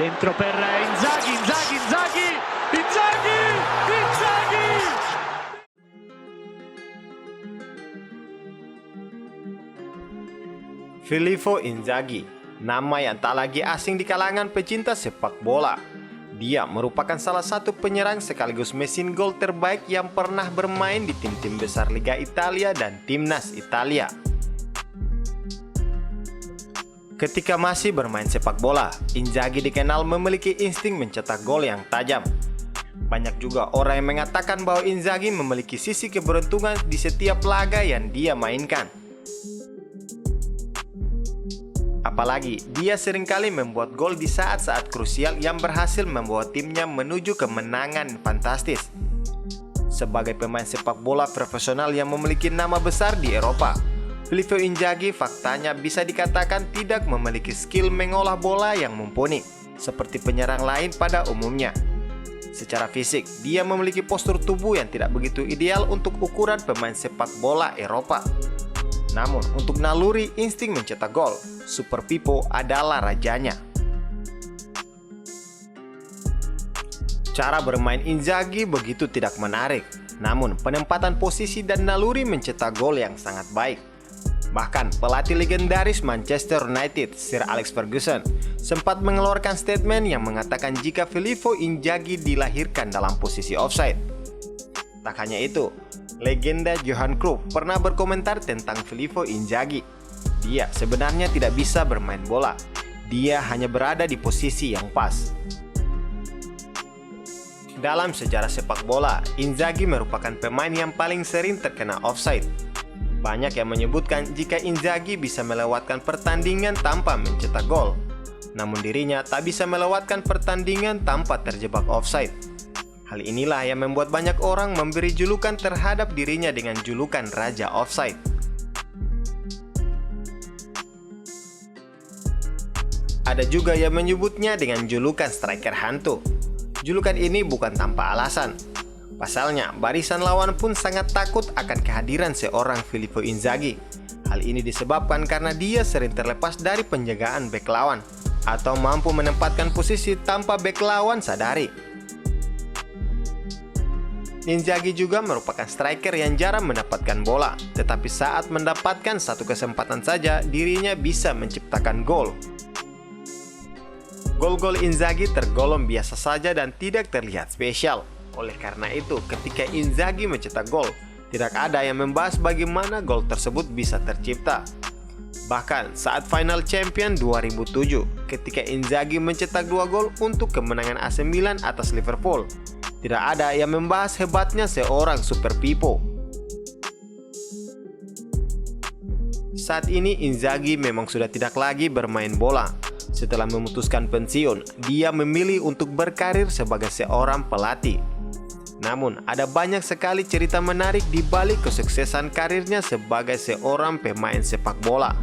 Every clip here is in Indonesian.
Dentro per Inzaghi, Inzaghi, Inzaghi, Inzaghi, Inzaghi! Filippo Inzaghi, nama yang tak lagi asing di kalangan pecinta sepak bola. Dia merupakan salah satu penyerang sekaligus mesin gol terbaik yang pernah bermain di tim-tim besar Liga Italia dan Timnas Italia. Ketika masih bermain sepak bola, Inzaghi dikenal memiliki insting mencetak gol yang tajam. Banyak juga orang yang mengatakan bahwa Inzaghi memiliki sisi keberuntungan di setiap laga yang dia mainkan. Apalagi, dia seringkali membuat gol di saat-saat krusial yang berhasil membawa timnya menuju kemenangan fantastis. Sebagai pemain sepak bola profesional yang memiliki nama besar di Eropa, Filippo Inzaghi faktanya bisa dikatakan tidak memiliki skill mengolah bola yang mumpuni, seperti penyerang lain pada umumnya. Secara fisik, dia memiliki postur tubuh yang tidak begitu ideal untuk ukuran pemain sepak bola Eropa. Namun, untuk naluri insting mencetak gol, Super Pippo adalah rajanya. Cara bermain Inzaghi begitu tidak menarik, namun penempatan posisi dan naluri mencetak gol yang sangat baik. Bahkan, pelatih legendaris Manchester United, Sir Alex Ferguson, sempat mengeluarkan statement yang mengatakan jika Filippo Inzaghi dilahirkan dalam posisi offside. Tak hanya itu, legenda Johan Cruyff pernah berkomentar tentang Filippo Inzaghi. Dia sebenarnya tidak bisa bermain bola. Dia hanya berada di posisi yang pas. Dalam sejarah sepak bola, Inzaghi merupakan pemain yang paling sering terkena offside. Banyak yang menyebutkan jika Inzaghi bisa melewatkan pertandingan tanpa mencetak gol, namun dirinya tak bisa melewatkan pertandingan tanpa terjebak offside. Hal inilah yang membuat banyak orang memberi julukan terhadap dirinya dengan julukan Raja Offside. Ada juga yang menyebutnya dengan julukan striker hantu. Julukan ini bukan tanpa alasan. Pasalnya, barisan lawan pun sangat takut akan kehadiran seorang Filippo Inzaghi. Hal ini disebabkan karena dia sering terlepas dari penjagaan bek lawan atau mampu menempatkan posisi tanpa bek lawan sadari. Inzaghi juga merupakan striker yang jarang mendapatkan bola, tetapi saat mendapatkan satu kesempatan saja, dirinya bisa menciptakan gol. Gol-gol Inzaghi tergolong biasa saja dan tidak terlihat spesial. Oleh karena itu, ketika Inzaghi mencetak gol, tidak ada yang membahas bagaimana gol tersebut bisa tercipta. Bahkan saat Final Champion 2007, ketika Inzaghi mencetak 2 gol untuk kemenangan AC Milan atas Liverpool, tidak ada yang membahas hebatnya seorang Super Pippo. Saat ini Inzaghi memang sudah tidak lagi bermain bola. Setelah memutuskan pensiun, dia memilih untuk berkarir sebagai seorang pelatih. Namun, ada banyak sekali cerita menarik di balik kesuksesan karirnya sebagai seorang pemain sepak bola.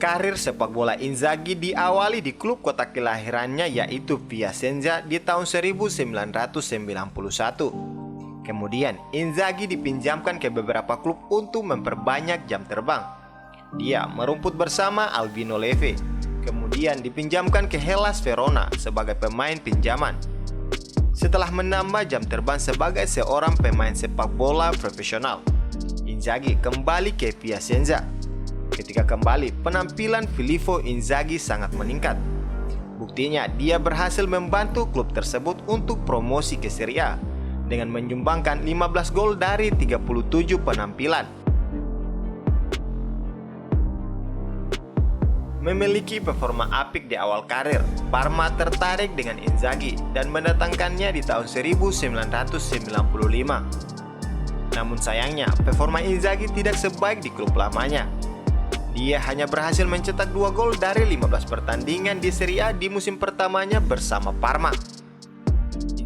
Karir sepak bola Inzaghi diawali di klub kota kelahirannya yaitu Piacenza di tahun 1991. Kemudian Inzaghi dipinjamkan ke beberapa klub untuk memperbanyak jam terbang. Dia merumput bersama Albino Leve, kemudian dipinjamkan ke Hellas Verona sebagai pemain pinjaman. Setelah menambah jam terbang sebagai seorang pemain sepak bola profesional, Inzaghi kembali ke Piacenza. Ketika kembali, penampilan Filippo Inzaghi sangat meningkat. Buktinya, dia berhasil membantu klub tersebut untuk promosi ke Serie A dengan menyumbangkan 15 gol dari 37 penampilan. Memiliki performa apik di awal karir, Parma tertarik dengan Inzaghi dan mendatangkannya di tahun 1995. Namun sayangnya, performa Inzaghi tidak sebaik di klub lamanya. Dia hanya berhasil mencetak 2 gol dari 15 pertandingan di Serie A di musim pertamanya bersama Parma.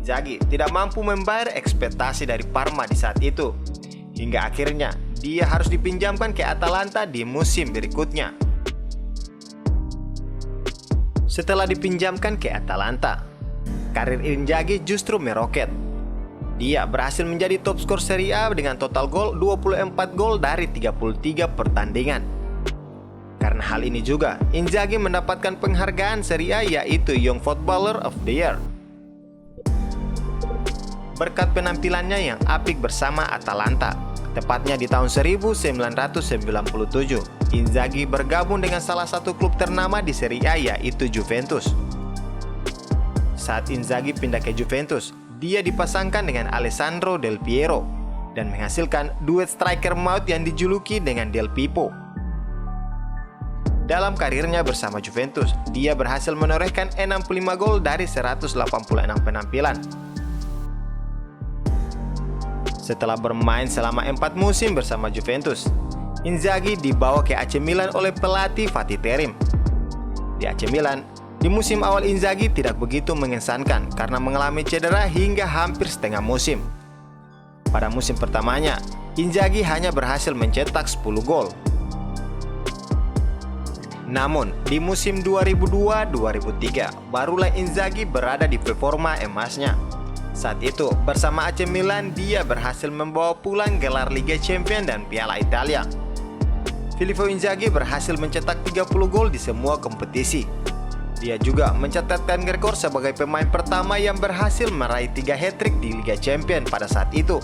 Inzaghi tidak mampu membayar ekspektasi dari Parma di saat itu, hingga akhirnya dia harus dipinjamkan ke Atalanta di musim berikutnya. Setelah dipinjamkan ke Atalanta, karir Inzaghi justru meroket. Dia berhasil menjadi top skor Serie A dengan total gol 24 gol dari 33 pertandingan. Karena hal ini juga, Inzaghi mendapatkan penghargaan Serie A yaitu Young Footballer of the Year. Berkat penampilannya yang apik bersama Atalanta, tepatnya di tahun 1997, Inzaghi bergabung dengan salah satu klub ternama di Serie A yaitu Juventus. Saat Inzaghi pindah ke Juventus, dia dipasangkan dengan Alessandro Del Piero dan menghasilkan duet striker maut yang dijuluki dengan Del Pipo. Dalam karirnya bersama Juventus, dia berhasil menorehkan 65 gol dari 186 penampilan. Setelah bermain selama 4 musim bersama Juventus, Inzaghi dibawa ke AC Milan oleh pelatih Fatih Terim. Di AC Milan, di musim awal Inzaghi tidak begitu mengesankan karena mengalami cedera hingga hampir setengah musim. Pada musim pertamanya, Inzaghi hanya berhasil mencetak 10 gol. Namun, di musim 2002-2003, barulah Inzaghi berada di performa emasnya. Saat itu, bersama AC Milan, dia berhasil membawa pulang gelar Liga Champions dan Piala Italia. Filippo Inzaghi berhasil mencetak 30 gol di semua kompetisi. Dia juga mencatatkan rekor sebagai pemain pertama yang berhasil meraih 3 hat-trick di Liga Champions pada saat itu.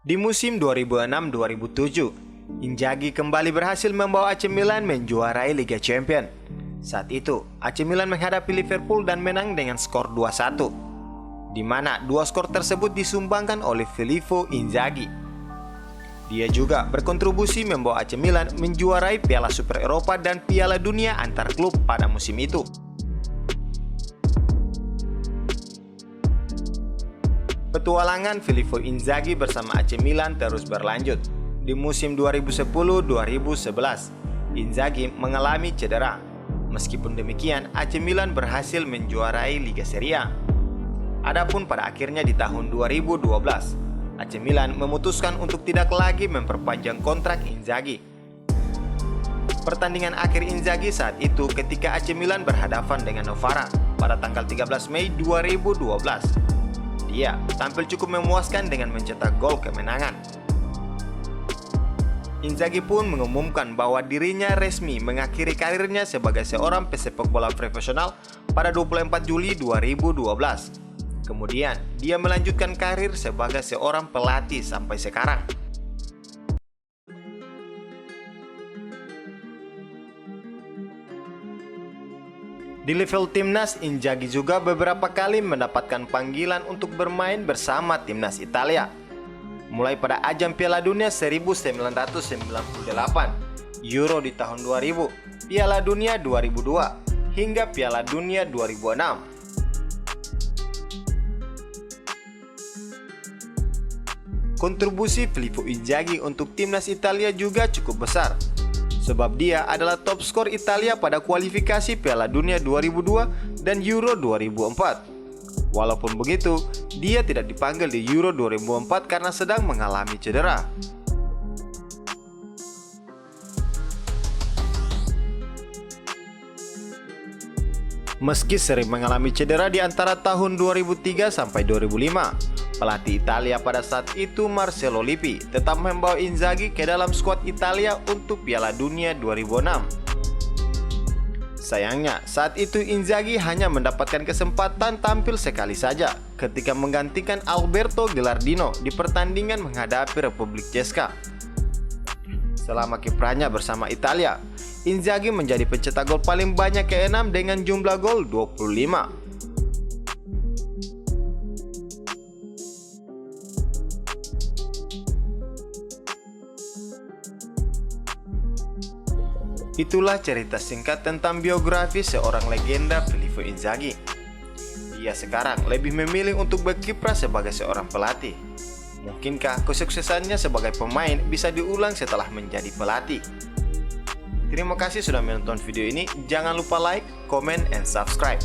Di musim 2006-2007, Inzaghi kembali berhasil membawa AC Milan menjuarai Liga Champions. Saat itu, AC Milan menghadapi Liverpool dan menang dengan skor 2-1, di mana dua skor tersebut disumbangkan oleh Filippo Inzaghi. Dia juga berkontribusi membawa AC Milan menjuarai Piala Super Eropa dan Piala Dunia antar klub pada musim itu. Petualangan Filippo Inzaghi bersama AC Milan terus berlanjut. Di musim 2010-2011, Inzaghi mengalami cedera. Meskipun demikian, AC Milan berhasil menjuarai Liga Serie A. Adapun pada akhirnya di tahun 2012, AC Milan memutuskan untuk tidak lagi memperpanjang kontrak Inzaghi. Pertandingan akhir Inzaghi saat itu ketika AC Milan berhadapan dengan Novara pada tanggal 13 Mei 2012. Dia tampil cukup memuaskan dengan mencetak gol kemenangan. Inzaghi pun mengumumkan bahwa dirinya resmi mengakhiri karirnya sebagai seorang pesepak bola profesional pada 24 Juli 2012. Kemudian, dia melanjutkan karir sebagai seorang pelatih sampai sekarang. Di level timnas, Inzaghi juga beberapa kali mendapatkan panggilan untuk bermain bersama timnas Italia. Mulai pada ajang Piala Dunia 1998, Euro di tahun 2000, Piala Dunia 2002, hingga Piala Dunia 2006. Kontribusi Filippo Inzaghi untuk timnas Italia juga cukup besar, sebab dia adalah top skor Italia pada kualifikasi Piala Dunia 2002 dan Euro 2004. Walaupun begitu, dia tidak dipanggil di Euro 2004 karena sedang mengalami cedera. Meski sering mengalami cedera di antara tahun 2003 sampai 2005, pelatih Italia pada saat itu Marcello Lippi tetap membawa Inzaghi ke dalam skuad Italia untuk Piala Dunia 2006. Sayangnya, saat itu Inzaghi hanya mendapatkan kesempatan tampil sekali saja ketika menggantikan Alberto Gilardino di pertandingan menghadapi Republik Ceska. Selama kiprahnya bersama Italia, Inzaghi menjadi pencetak gol paling banyak ke-6 dengan jumlah gol 25. Itulah cerita singkat tentang biografi seorang legenda Filippo Inzaghi. Dia sekarang lebih memilih untuk berkiprah sebagai seorang pelatih. Mungkinkah kesuksesannya sebagai pemain bisa diulang setelah menjadi pelatih? Terima kasih sudah menonton video ini. Jangan lupa like, comment, and subscribe.